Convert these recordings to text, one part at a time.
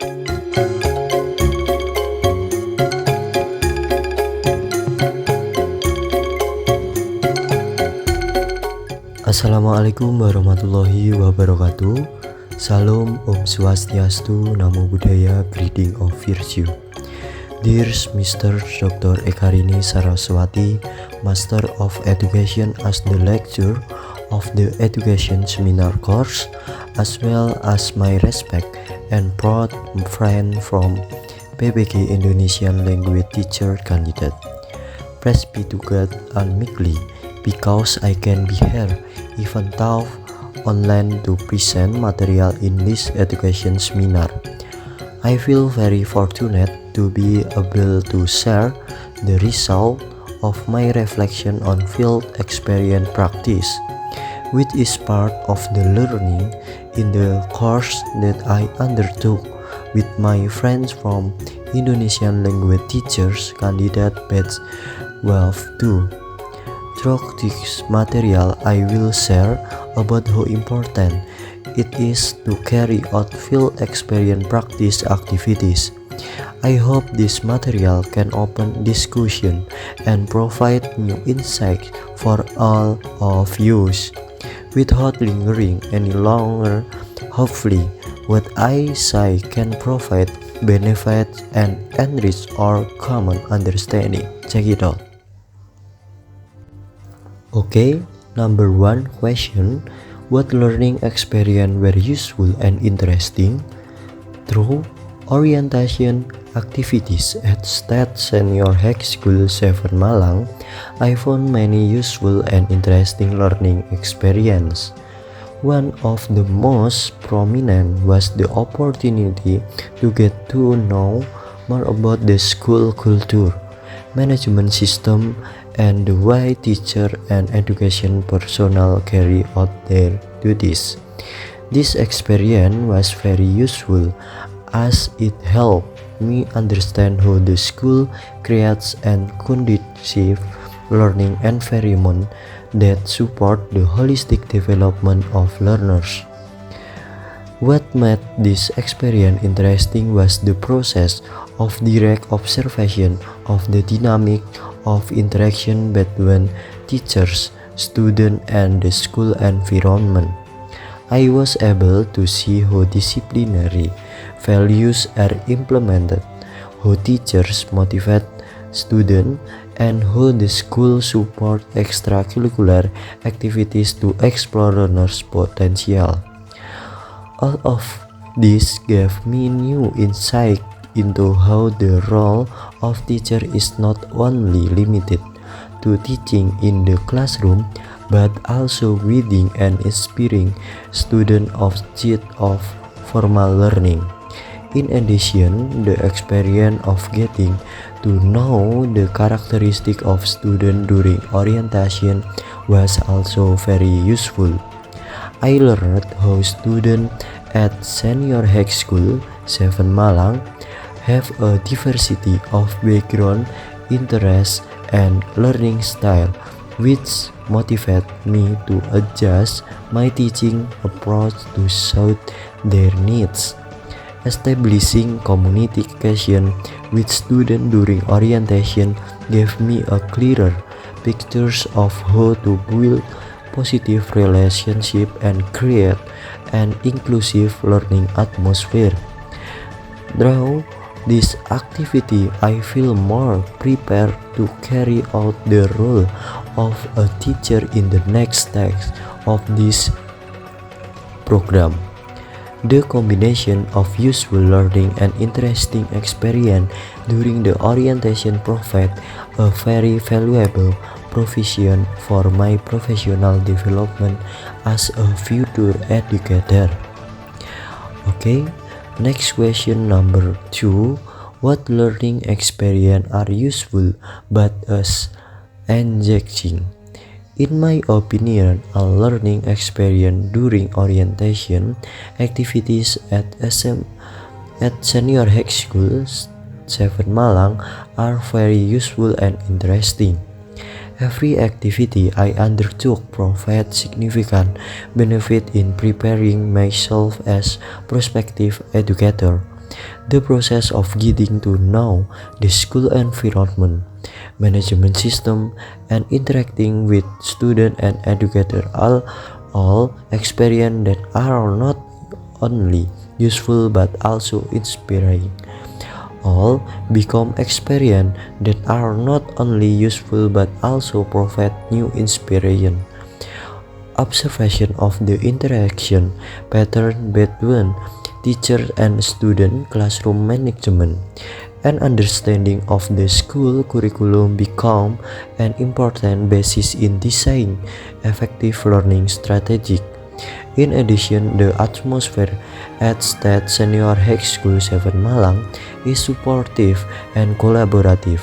Assalamualaikum warahmatullahi wabarakatuh. Salam Om Swastiastu, Namo Buddhaya, Breathing of Virtue. Dear Mr. Dr. Ekarini Saraswati, Master of Education, as the lecturer of the Education Seminar course, as well as my respect and proud friend from PBG Indonesian Language Teacher Candidate. Praise be to God unmeekly, because I can be here, even though online, to present material in this education seminar. I feel very fortunate to be able to share the result of my reflection on field experience practice, which is part of the learning in the course that I undertook with my friends from Indonesian Language Teachers Candidate Batch 12-2. Through this material, I will share about how important it is to carry out field experience practice activities. I hope this material can open discussion and provide new insights for all of you. Without lingering any longer, hopefully what I say can provide benefits and enrich our common understanding. Check it out. Okay, number 1 question. What learning experience were useful and interesting? Through orientation activities at State Senior High School 7 Malang, I found many useful and interesting learning experience. One of the most prominent was the opportunity to get to know more about the school culture, management system, and the way teacher and education personnel carry out their duties. This experience was very useful as it helped me understand how the school creates an conducive learning environment that support the holistic development of learners. What made this experience interesting was the process of direct observation of the dynamic of interaction between teachers, students, and the school environment. I was able to see how disciplinary values are implemented, how teachers motivate students, and how the school support extracurricular activities to explore learners' potential. All of this gave me new insight into how the role of teacher is not only limited to teaching in the classroom, but also guiding and inspiring students of formal learning. In addition, the experience of getting to know the characteristics of students during orientation was also very useful. I learned how students at Senior High School 7 Malang have a diversity of background, interests, and learning style, which motivate me to adjust my teaching approach to suit their needs. Establishing communication with students during orientation gave me a clearer picture of how to build positive relationships and create an inclusive learning atmosphere. Through this activity, I feel more prepared to carry out the role of a teacher in the next stage of this program. The combination of useful learning and interesting experience during the orientation provide a very valuable provision for my professional development as a future educator. Okay. Next question number 2. What learning experience are useful but as engaging? In my opinion, a learning experience during orientation activities at Senior High School 7 Malang are very useful and interesting. Every activity I undertook provided significant benefit in preparing myself as prospective educator. The process of getting to know the school environment, management system, and interacting with student and educator all experience that are not only useful but also inspiring. All become experience that are not only useful but also provide new inspiration. Observation of the interaction pattern between teacher and student, classroom management, and understanding of the school curriculum become an important basis in designing effective learning strategies. In addition, the atmosphere at State Senior High School 7 Malang is supportive and collaborative,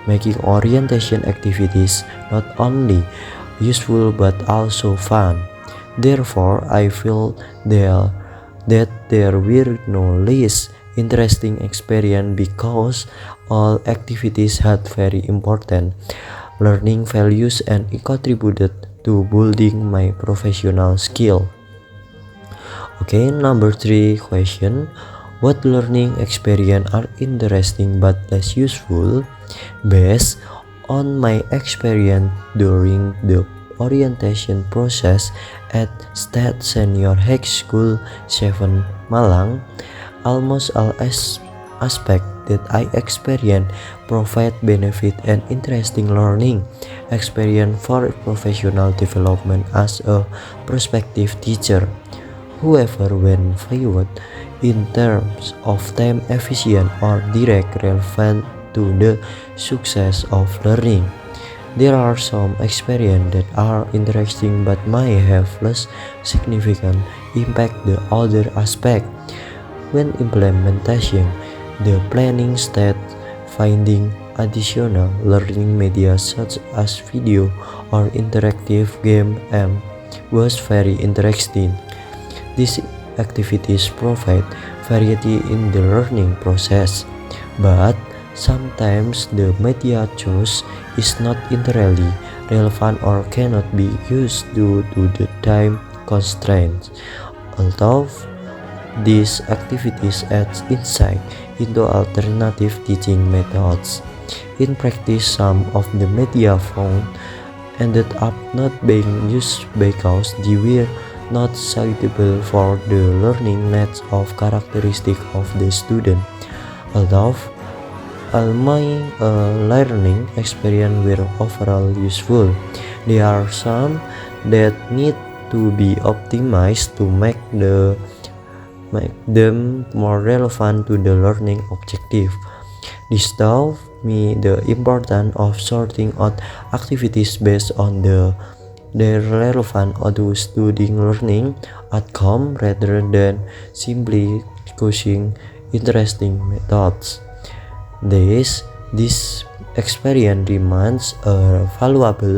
making orientation activities not only useful but also fun. Therefore, I feel that there were no least interesting experience because all activities had very important learning values and it contributed to building my professional skill. Okay, number 3 question. What learning experience are interesting but less useful? Based on my experience during the orientation process at State Senior High School 7 Malang, almost all aspects that I experienced provide benefit and interesting learning experience for professional development as a prospective teacher. However, when viewed in terms of time efficient or direct relevant to the success of learning, there are some experiences that are interesting but may have less significant impact the other aspect. When implementation, the planning state finding additional learning media such as video or interactive game was very interesting. These activities provide variety in the learning process, but sometimes the media choice is not entirely relevant or cannot be used due to the time constraints. Although these activities add insight into alternative teaching methods, in practice some of the media found ended up not being used because they were not suitable for the learning needs of characteristic of the student. Although all my learning experience were overall useful, there are some that need to be optimized to make them more relevant to the learning objective. This taught me the importance of sorting out activities based on their relevant to student learning outcome rather than simply choosing interesting methods. This experience remains a valuable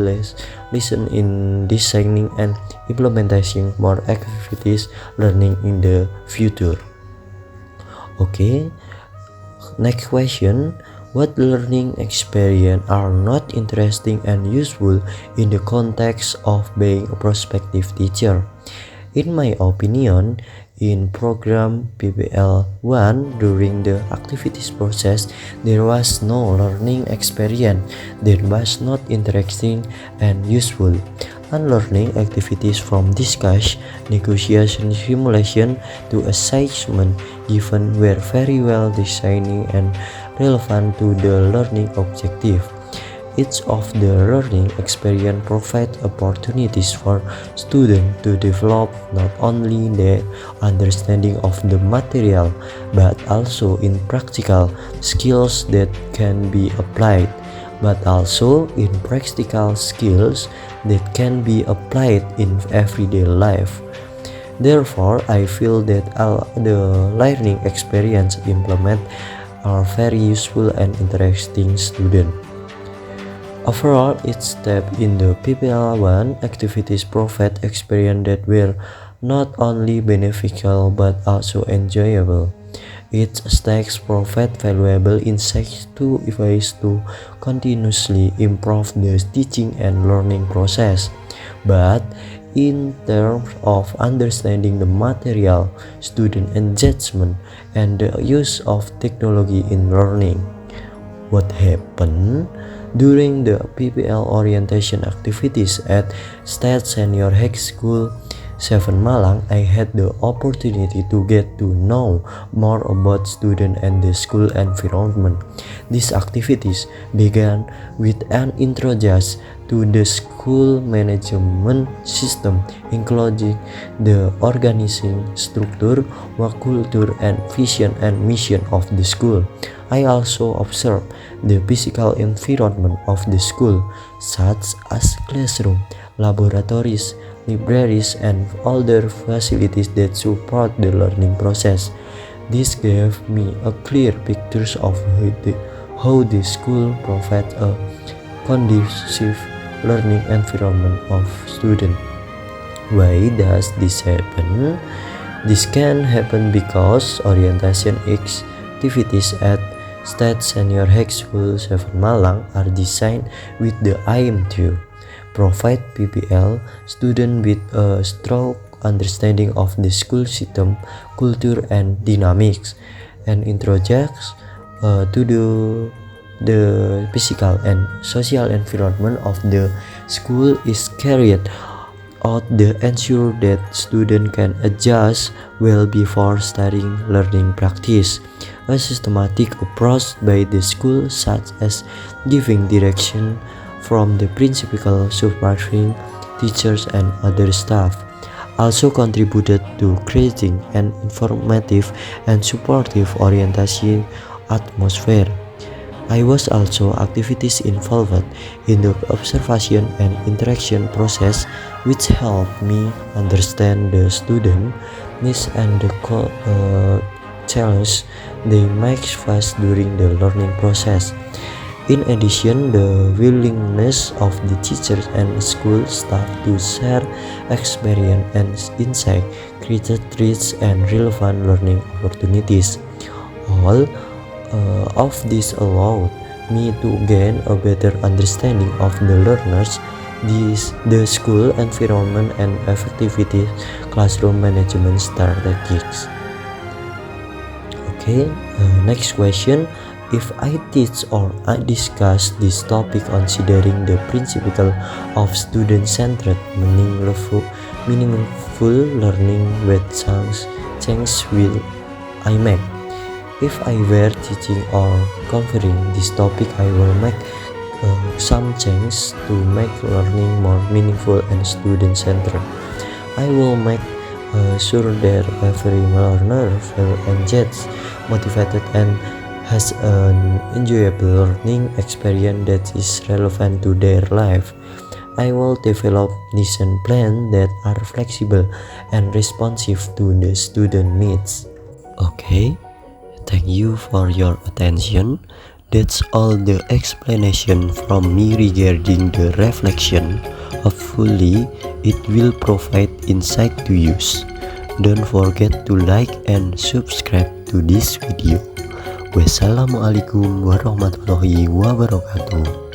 lesson in designing and implementing more activities learning in the future. Okay, next question. What learning experience are not interesting and useful in the context of being a prospective teacher? In my opinion, in program PBL 1 during the activities process, there was no learning experience that was not interesting and useful. Unlearning activities from discussion, negotiation, simulation to assessment given were very well designed and relevant to the learning objective. Each of the learning experience provides opportunities for students to develop not only their understanding of the material but also in practical skills that can be applied, but also in practical skills that can be applied in everyday life. Therefore, I feel that all the learning experience implement are very useful and interesting student. Overall, each step in the PPL1 activities provide experience that were not only beneficial but also enjoyable. Each stage provide valuable insights to ways to continuously improve the teaching and learning process. But in terms of understanding the material, student engagement, and the use of technology in learning. What happened? During the PPL orientation activities at State Senior High School 7 Malang, I had the opportunity to get to know more about students and the school environment. These activities began with an introduction to the school management system, including the organizing structure, work culture, and vision and mission of the school. I also observed the physical environment of the school, such as classroom, laboratories, libraries, and other facilities that support the learning process. This gave me a clear picture of how the school provides a conducive learning environment of students. Why does this happen? This can happen because orientation activities at State Senior High School 7 Malang are designed with the aim to provide PPL students with a strong understanding of the school system, culture, and dynamics, and introduce to the physical and social environment of the school is carried out to ensure that students can adjust well before starting learning practice. A systematic approach by the school, such as giving direction from the principal, supervising teachers, and other staff, also contributed to creating an informative and supportive orientation atmosphere. I was also activities involved in the observation and interaction process, which helped me understand the student needs and the challenge they might face during the learning process. In addition, the willingness of the teachers and school staff to share experience and insight created rich and relevant learning opportunities. All of this allowed me to gain a better understanding of the learners, the school environment, and effective classroom management strategies. Okay, next question. If I teach or I discuss this topic considering the principle of student-centered, meaningful learning, what change will I make? If I were teaching or covering this topic, I will make some changes to make learning more meaningful and student-centered. I will make sure that every learner feels engaged, motivated, and has an enjoyable learning experience that is relevant to their life. I will develop lesson plans that are flexible and responsive to the student needs. Okay, thank you for your attention. That's all the explanation from me regarding the reflection. Hopefully, it will provide insight to use. Don't forget to like and subscribe to this video. Wassalamualaikum warahmatullahi wabarakatuh.